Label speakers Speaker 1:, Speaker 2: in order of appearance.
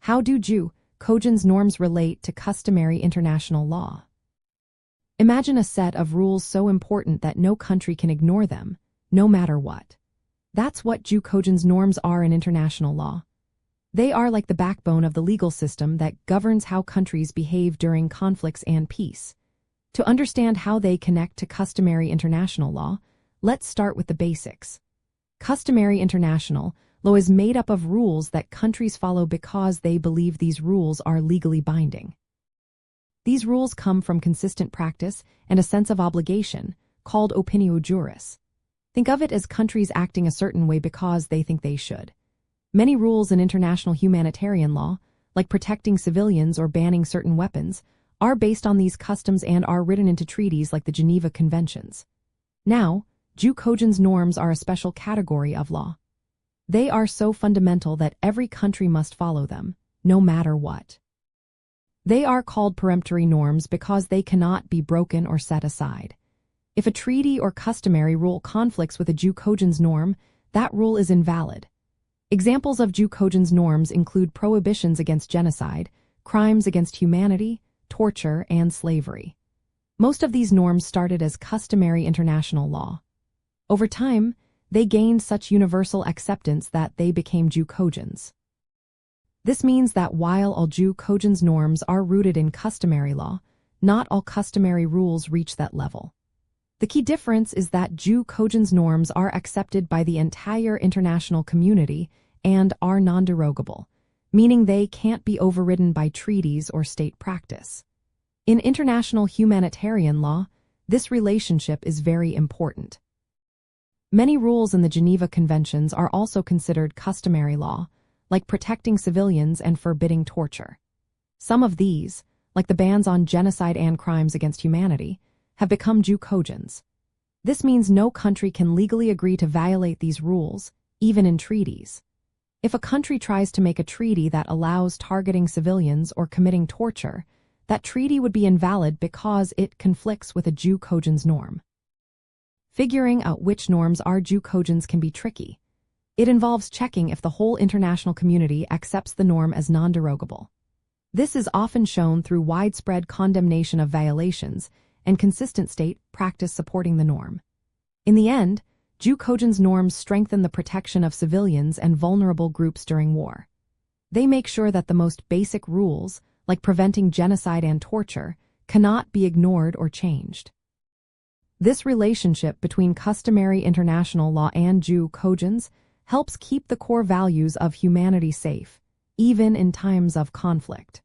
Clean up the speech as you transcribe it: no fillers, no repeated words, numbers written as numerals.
Speaker 1: How do Jus Cogens norms relate to customary international law? Imagine a set of rules so important that no country can ignore them, no matter what. That's what Jus Cogens norms are in international law. They are like the backbone of the legal system that governs how countries behave during conflicts and peace. To understand how they connect to customary international law, let's start with the basics. Customary international law is made up of rules that countries follow because they believe these rules are legally binding. These rules come from consistent practice and a sense of obligation, called opinio juris. Think of it as countries acting a certain way because they think they should. Many rules in international humanitarian law, like protecting civilians or banning certain weapons, are based on these customs and are written into treaties like the Geneva Conventions. Now, Jus Cogens norms are a special category of law. They are so fundamental that every country must follow them, no matter what. They are called peremptory norms because they cannot be broken or set aside. If a treaty or customary rule conflicts with a Jus Cogens norm, that rule is invalid. Examples of Jus Cogens norms include prohibitions against genocide, crimes against humanity, torture, and slavery. Most of these norms started as customary international law. Over time, they gained such universal acceptance that they became Jus Cogens. This means that while all Jus Cogens norms are rooted in customary law, not all customary rules reach that level. The key difference is that Jus Cogens norms are accepted by the entire international community and are non-derogable, meaning they can't be overridden by treaties or state practice. In international humanitarian law, this relationship is very important. Many rules in the Geneva Conventions are also considered customary law, like protecting civilians and forbidding torture. Some of these, like the bans on genocide and crimes against humanity, have become Jus Cogens. This means no country can legally agree to violate these rules, even in treaties. If a country tries to make a treaty that allows targeting civilians or committing torture, that treaty would be invalid because it conflicts with a Jus Cogens norm. Figuring out which norms are Jus Cogens can be tricky. It involves checking if the whole international community accepts the norm as non-derogable. This is often shown through widespread condemnation of violations and consistent state practice supporting the norm. In the end, Jus Cogens norms strengthen the protection of civilians and vulnerable groups during war. They make sure that the most basic rules, like preventing genocide and torture, cannot be ignored or changed. This relationship between customary international law and Jus Cogens helps keep the core values of humanity safe, even in times of conflict.